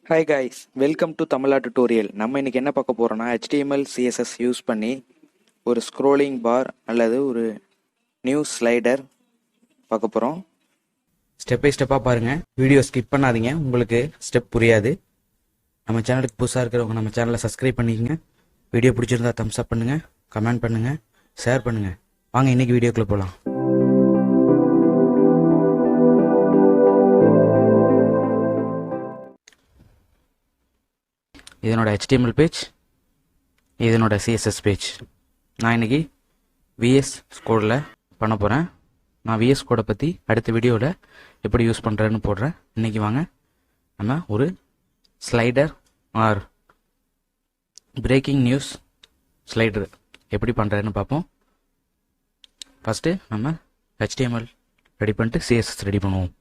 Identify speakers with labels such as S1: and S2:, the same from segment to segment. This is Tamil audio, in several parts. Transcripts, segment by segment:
S1: Hi guys, welcome to Tamizha tutorial. நம்ம இன்னைக்கு என்ன பார்க்க போறோம்னா HTML CSS யூஸ் பண்ணி ஒரு ஸ்க்ரோலிங் பார் அல்லது ஒரு நியூ ஸ்லைடர் பார்க்க போகிறோம்.
S2: ஸ்டெப் பை ஸ்டெப்பாக பாருங்கள், வீடியோ ஸ்கிப் பண்ணாதீங்க, உங்களுக்கு ஸ்டெப் புரியாது. நம்ம சேனலுக்கு புதுசாக இருக்கிறவங்க நம்ம சேனலை சப்ஸ்கிரைப் பண்ணிக்கங்க. வீடியோ பிடிச்சிருந்தா தம்ஸ் அப் பண்ணுங்கள், கமெண்ட் பண்ணுங்கள், ஷேர் பண்ணுங்கள். வாங்க இன்னைக்கு வீடியோக்குள்ளே போகலாம். இதனோட HTML பேஜ், இதனோட CSS பேஜ். நான் இன்னைக்கு VS கோடில் பண்ண போகிறேன். நான் VS கோடை பற்றி அடுத்த வீடியோவில் எப்படி யூஸ் பண்ணுறேன்னு போடுறேன். இன்றைக்கி வாங்க நம்ம ஒரு slider or breaking news slider எப்படி பண்ணுறதுன்னு பார்ப்போம். ஃபஸ்ட்டு நம்ம HTML ரெடி பண்ணிட்டு CSS ரெடி பண்ணுவோம்.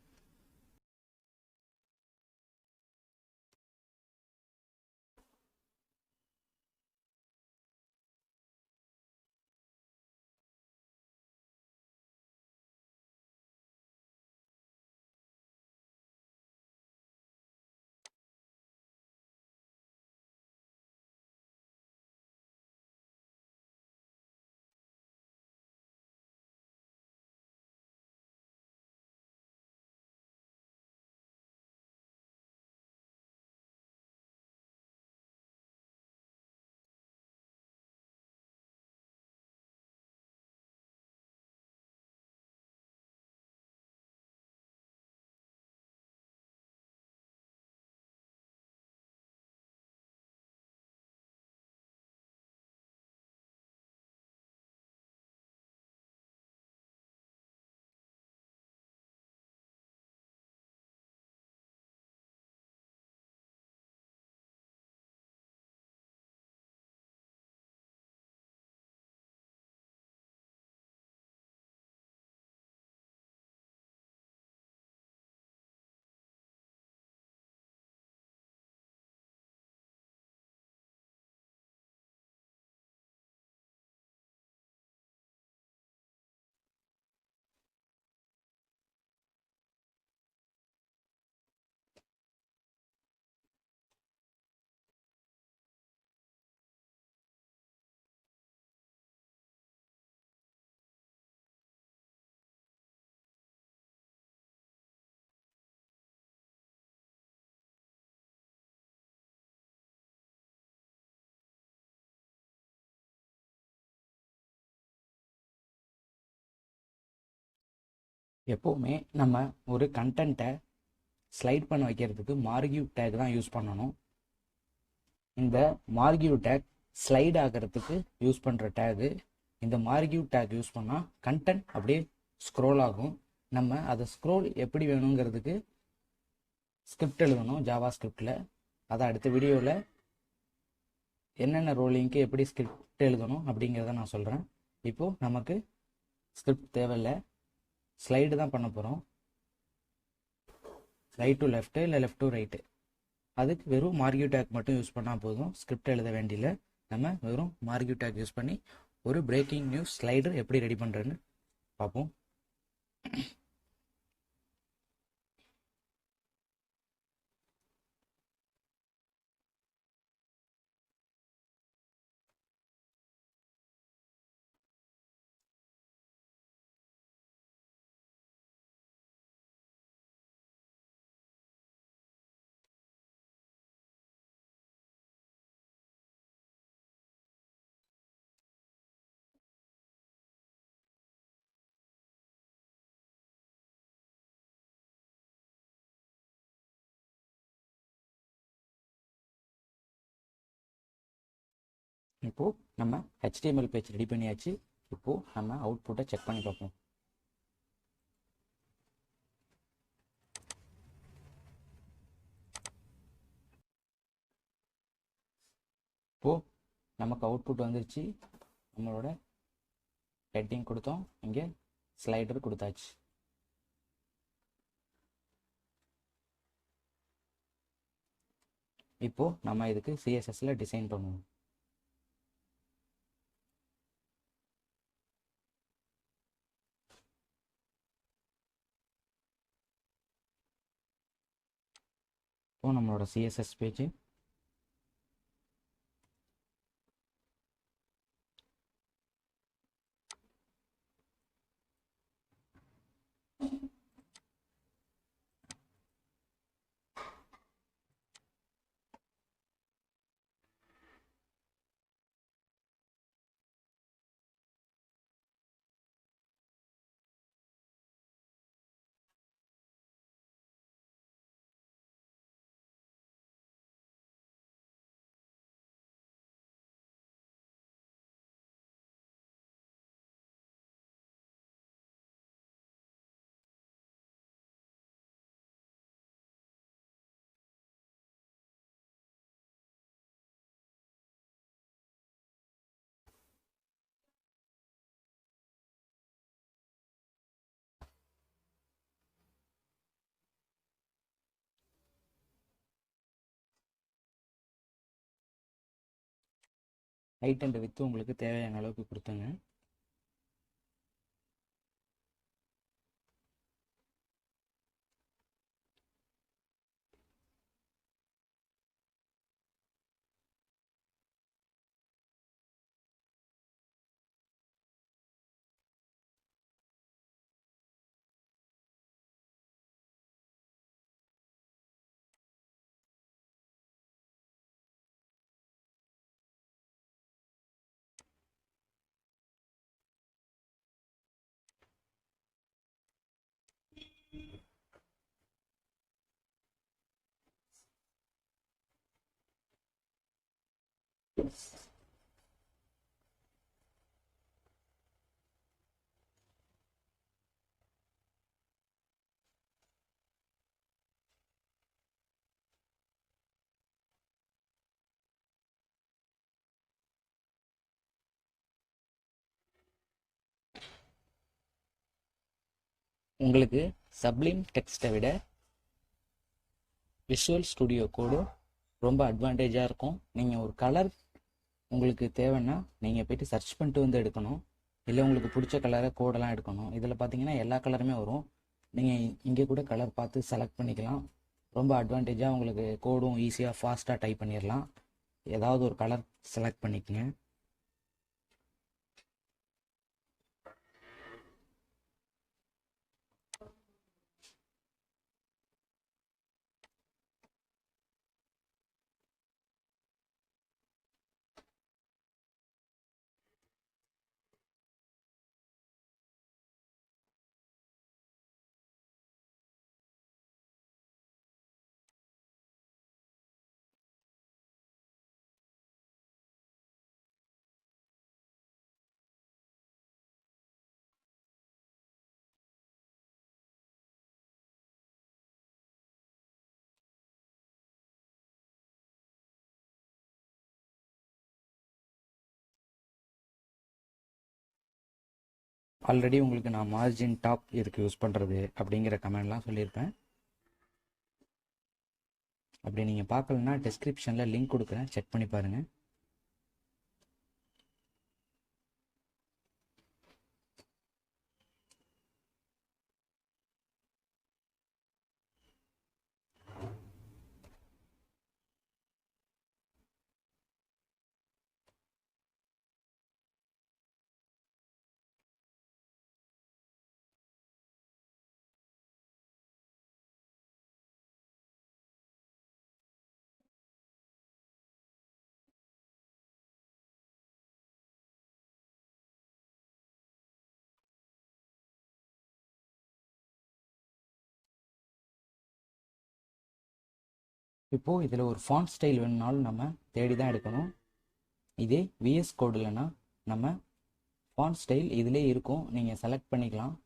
S2: எப்போவுமே நம்ம ஒரு கண்டென்ட்டை ஸ்லைட் பண்ண வைக்கிறதுக்கு மார்கியூ டேக் தான் யூஸ் பண்ணணும். இந்த மார்கியூ டேக் ஸ்லைட் ஆகிறதுக்கு யூஸ் பண்ணுற டேகு. இந்த மார்கியூ டேக் யூஸ் பண்ணால் கண்டென்ட் அப்படியே ஸ்க்ரோல் ஆகும். நம்ம அதை ஸ்க்ரோல் எப்படி வேணுங்கிறதுக்கு ஸ்கிரிப்ட் எழுதணும் ஜாவா ஸ்கிரிப்டில். அதை அடுத்த வீடியோவில் என்னென்ன ரோலிங்க்கு எப்படி ஸ்கிரிப்ட் எழுதணும் அப்படிங்கிறத நான் சொல்கிறேன். இப்போது நமக்கு ஸ்கிரிப்ட் தேவையில்லை, ஸ்லைடு தான் பண்ண போகிறோம். ரைட் டு லெஃப்ட்டு இல்லை லெஃப்ட் டு ரைட்டு. அதுக்கு வெறும் மார்கியூ டேக் மட்டும் யூஸ் பண்ணால் போதும், ஸ்கிரிப்ட் எழுத வேண்டியில்ல. நம்ம வெறும் மார்கியூ டேக் யூஸ் பண்ணி ஒரு பிரேக்கிங் நியூஸ் ஸ்லைடர் எப்படி ரெடி பண்ணுறேன்னு பார்ப்போம். இப்போது நம்ம HTML பேஜ் ரெடி பண்ணியாச்சு. இப்போது நம்ம அவுட்புட்டை செக் பண்ணி பார்ப்போம். இப்போது நமக்கு அவுட்புட் வந்துருச்சு. நம்மளோட ஹெட்டிங் கொடுத்தோம், இங்கே ஸ்லைடர் கொடுத்தாச்சு. இப்போது நம்ம இதுக்கு CSSல டிசைன் பண்ணுவோம். இப்போ இருக்கும் நம்மளோட CSS page. Height and with உங்களுக்கு தேவையான அளவுக்கு கொடுத்துங்க. உங்களுக்கு சப்ளிம் டெக்ஸ்ட்டை விட விஷுவல் ஸ்டுடியோ கோடு ரொம்ப அட்வான்டேஜாக இருக்கும். நீங்கள் ஒரு கலர் உங்களுக்கு தேவைன்னா நீங்கள் போய்ட்டு சர்ச் பண்ணிட்டு வந்து எடுக்கணும். இல்லை உங்களுக்கு பிடிச்ச கலரை கோடெல்லாம் எடுக்கணும். இதில் பார்த்தீங்கன்னா எல்லா கலருமே வரும். நீங்கள் இங்கே கூட கலர் பார்த்து செலக்ட் பண்ணிக்கலாம். ரொம்ப அட்வான்டேஜாக உங்களுக்கு கோடும் ஈஸியாக ஃபாஸ்ட்டாக டைப் பண்ணிடலாம். ஏதாவது ஒரு கலர் செலக்ட் பண்ணிக்கங்க. ஆல்ரெடி உங்களுக்கு நான் மார்ஜின் டாப் இதுக்கு யூஸ் பண்ணுறது அப்படிங்கிற கமெண்ட்லாம் சொல்லியிருப்பேன். அப்படி நீங்கள் பார்க்கலன்னா டிஸ்கிரிப்ஷனில் லிங்க் கொடுக்குறேன், செக் பண்ணி பாருங்கள். இப்போது இதில் ஒரு ஃபாண்ட் ஸ்டைல் வேணுனாலும் நம்ம தேடி தான் எடுக்கணும். இதே விஎஸ் கோட் இல்லைன்னா நம்ம ஃபாண்ட் ஸ்டைல் இதிலே இருக்கும், நீங்கள் செலக்ட் பண்ணிக்கலாம்.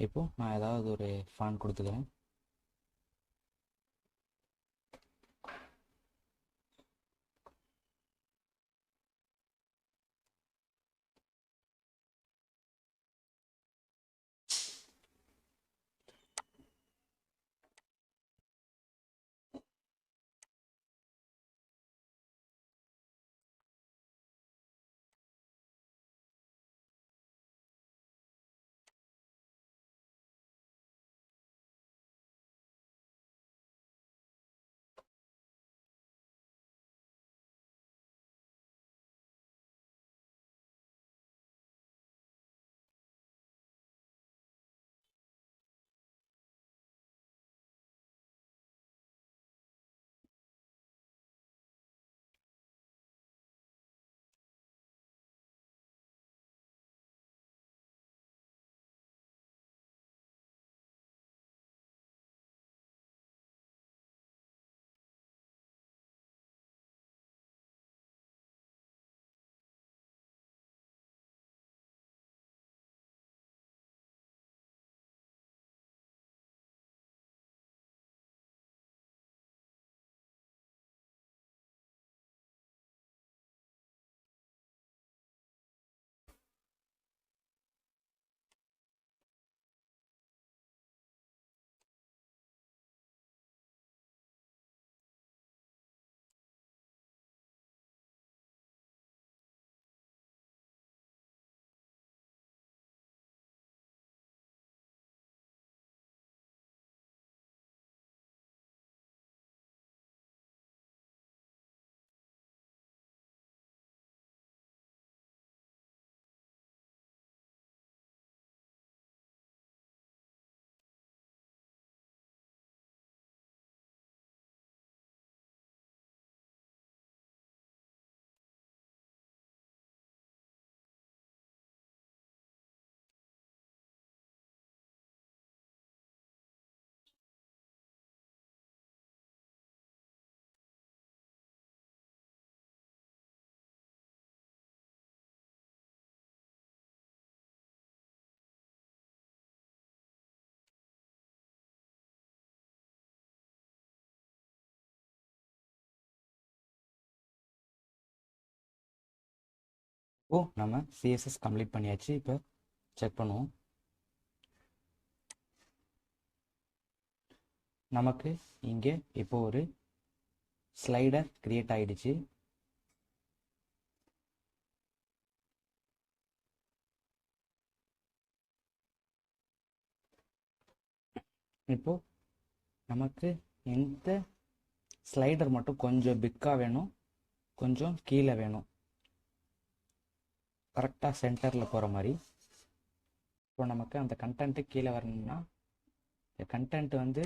S2: இப்போது நான் ஏதாவது ஒரு ஃபாண்ட் கொடுத்துக்கிறேன். நம்ம சிஎஸ்எஸ் கம்ப்ளீட் பண்ணியாச்சு. இப்போ செக் பண்ணுவோம். நமக்கு இங்கே இப்போ ஒரு ஸ்லைடர் கிரியேட் ஆகிடுச்சு. இப்போ நமக்கு இந்த ஸ்லைடர் மட்டும் கொஞ்சம் பிக்காக வேணும், கொஞ்சம் கீழே வேணும், கரெக்டாக சென்டரில் போகிற மாதிரி. இப்போ நமக்கு அந்த கண்டென்ட்டு கீழே வரணும்னா இந்த கண்டென்ட் வந்து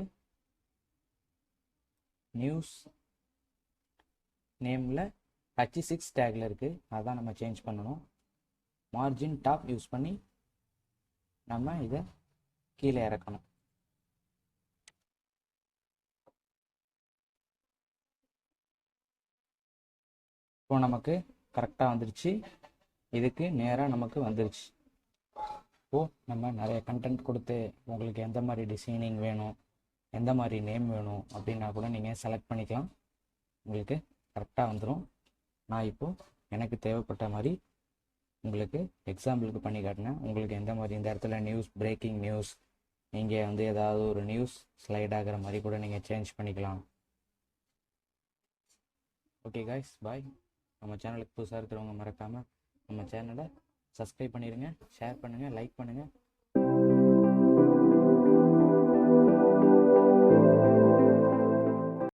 S2: நியூஸ் நேமில் H6 டேக்கில் இருக்குது, அதான் நம்ம சேஞ்ச் பண்ணணும். மார்ஜின் டாப் யூஸ் பண்ணி நம்ம இதை கீழே இறக்கணும். இப்போ நமக்கு கரெக்டாக வந்துருச்சு, இதுக்கு நேராக நமக்கு வந்துருச்சு. இப்போது நம்ம நிறைய கண்டென்ட் கொடுத்து உங்களுக்கு எந்த மாதிரி டிசைனிங் வேணும், எந்த மாதிரி நேம் வேணும் அப்படின்னா கூட நீங்கள் செலக்ட் பண்ணிக்கலாம். உங்களுக்கு கரெக்டாக வந்துடும். நான் இப்போது எனக்கு தேவைப்பட்ட மாதிரி உங்களுக்கு எக்ஸாம்பிளுக்கு பண்ணி காட்டினேன். உங்களுக்கு எந்த மாதிரி இந்த இடத்துல நியூஸ், பிரேக்கிங் நியூஸ், நீங்கள் வந்து ஏதாவது ஒரு நியூஸ் ஸ்லைட் ஆகிற மாதிரி கூட நீங்கள் சேஞ்ச் பண்ணிக்கலாம். ஓகே காய்ஸ், பாய். நம்ம சேனலுக்கு புதுசாக இருக்கிறவங்க மறக்காமல் நம்ம சேனலை சப்ஸ்கிரைப் பண்ணிடுங்க, ஷேர் பண்ணுங்கள், லைக் பண்ணுங்கள்.